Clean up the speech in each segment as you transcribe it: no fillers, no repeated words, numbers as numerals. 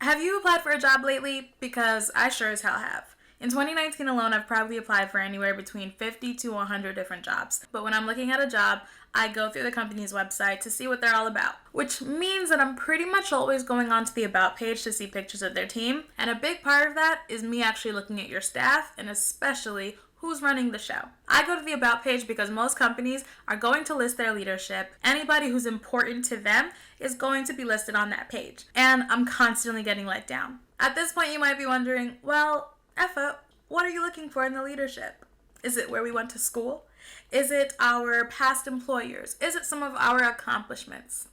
Have you applied for a job lately? Because I sure as hell have. In 2019 alone, I've probably applied for anywhere between 50 to 100 different jobs. But when I'm looking at a job, I go through the company's website to see what they're all about. Which means that I'm pretty much always going onto the About page to see pictures of their team. And a big part of that is me actually looking at your staff and especially who's running the show. I go to the About page because most companies are going to list their leadership. Anybody who's important to them is going to be listed on that page. And I'm constantly getting let down. At this point, you might be wondering, well, Effa, what are you looking for in the leadership? Is it where we went to school? Is it our past employers? Is it some of our accomplishments?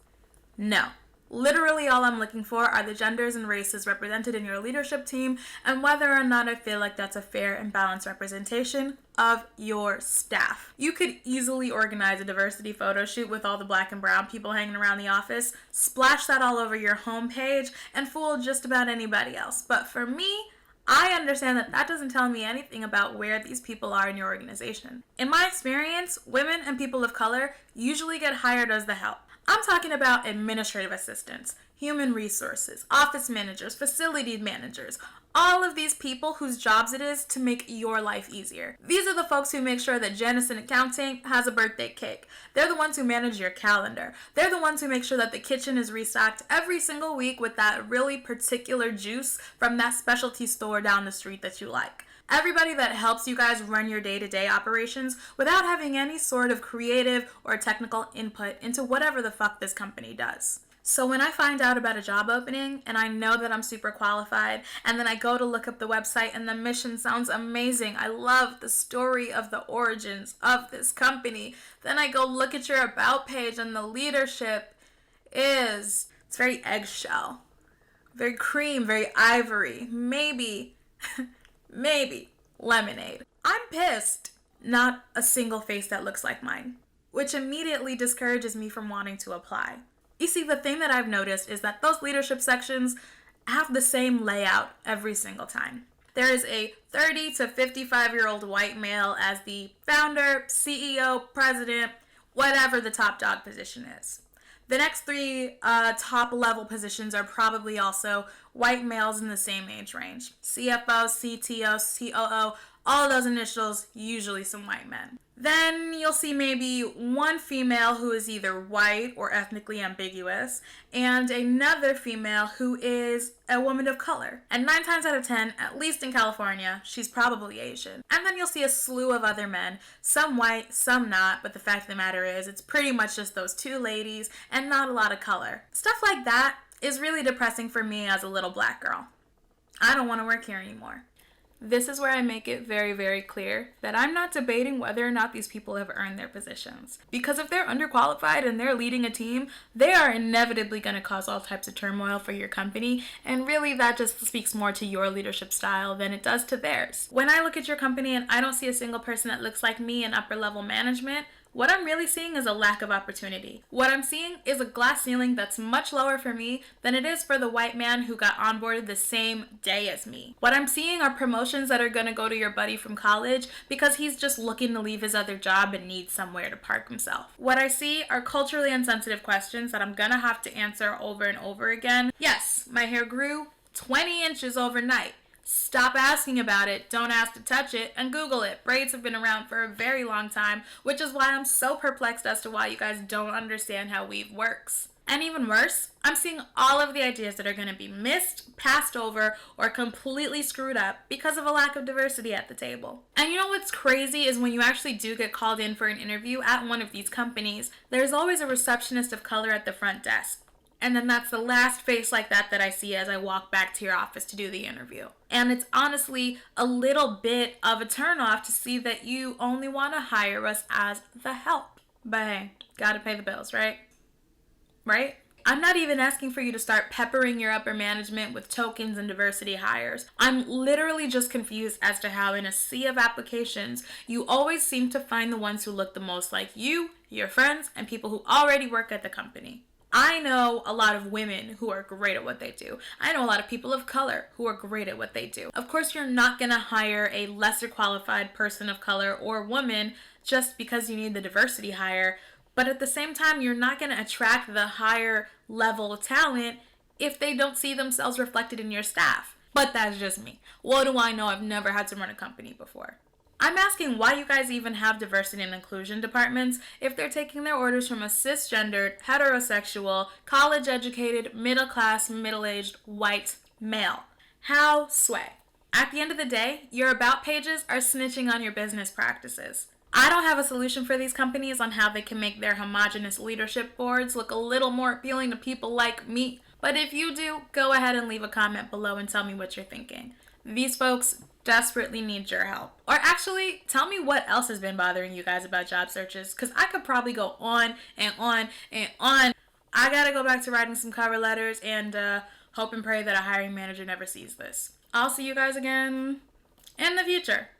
No. Literally all I'm looking for are the genders and races represented in your leadership team and whether or not I feel like that's a fair and balanced representation of your staff. You could easily organize a diversity photo shoot with all the black and brown people hanging around the office, splash that all over your homepage, and fool just about anybody else. But for me, I understand that that doesn't tell me anything about where these people are in your organization. In my experience, women and people of color usually get hired as the help. I'm talking about administrative assistants, human resources, office managers, facility managers, all of these people whose jobs it is to make your life easier. These are the folks who make sure that Janice in accounting has a birthday cake. They're the ones who manage your calendar. They're the ones who make sure that the kitchen is restocked every single week with that really particular juice from that specialty store down the street that you like. Everybody that helps you guys run your day-to-day operations without having any sort of creative or technical input into whatever the fuck this company does. So when I find out about a job opening and I know that I'm super qualified and then I go to look up the website and the mission sounds amazing, I love the story of the origins of this company, then I go look at your About page and the leadership it's very eggshell, very cream, very ivory, maybe lemonade. I'm pissed. Not a single face that looks like mine, which immediately discourages me from wanting to apply. You see, the thing that I've noticed is that those leadership sections have the same layout every single time. There is a 30 to 55-year-old white male as the founder, CEO, president, whatever the top dog position is. The next three top level positions are probably also white males in the same age range. CFO, CTO, COO, all of those initials, usually some white men. Then you'll see maybe one female who is either white or ethnically ambiguous, and another female who is a woman of color. And 9 times out of 10, at least in California, she's probably Asian. And then you'll see a slew of other men, some white, some not, but the fact of the matter is it's pretty much just those two ladies and not a lot of color. Stuff like that is really depressing for me as a little black girl. I don't want to work here anymore. This is where I make it very, very clear that I'm not debating whether or not these people have earned their positions. Because if they're underqualified and they're leading a team, they are inevitably going to cause all types of turmoil for your company, and really that just speaks more to your leadership style than it does to theirs. When I look at your company and I don't see a single person that looks like me in upper level management, what I'm really seeing is a lack of opportunity. What I'm seeing is a glass ceiling that's much lower for me than it is for the white man who got onboarded the same day as me. What I'm seeing are promotions that are going to go to your buddy from college because he's just looking to leave his other job and needs somewhere to park himself. What I see are culturally insensitive questions that I'm going to have to answer over and over again. Yes, my hair grew 20 inches overnight. Stop asking about it, don't ask to touch it, and Google it. Braids have been around for a very long time, which is why I'm so perplexed as to why you guys don't understand how weave works. And even worse, I'm seeing all of the ideas that are going to be missed, passed over, or completely screwed up because of a lack of diversity at the table. And you know what's crazy is when you actually do get called in for an interview at one of these companies, there's always a receptionist of color at the front desk. And then that's the last face like that I see as I walk back to your office to do the interview. And it's honestly a little bit of a turnoff to see that you only want to hire us as the help. But hey, gotta pay the bills, right? Right? I'm not even asking for you to start peppering your upper management with tokens and diversity hires. I'm literally just confused as to how in a sea of applications, you always seem to find the ones who look the most like you, your friends, and people who already work at the company. I know a lot of women who are great at what they do. I know a lot of people of color who are great at what they do. Of course, you're not going to hire a lesser qualified person of color or woman just because you need the diversity hire. But at the same time, you're not going to attract the higher level talent if they don't see themselves reflected in your staff. But that's just me. What do I know? I've never had to run a company before. I'm asking why you guys even have diversity and inclusion departments if they're taking their orders from a cisgendered, heterosexual, college-educated, middle-class, middle-aged, white male. How sway? At the end of the day, your about pages are snitching on your business practices. I don't have a solution for these companies on how they can make their homogenous leadership boards look a little more appealing to people like me, but if you do, go ahead and leave a comment below and tell me what you're thinking. These folks desperately need your help. Or actually, tell me what else has been bothering you guys about job searches, because I could probably go on and on and on. I gotta go back to writing some cover letters and hope and pray that a hiring manager never sees this. I'll see you guys again in the future.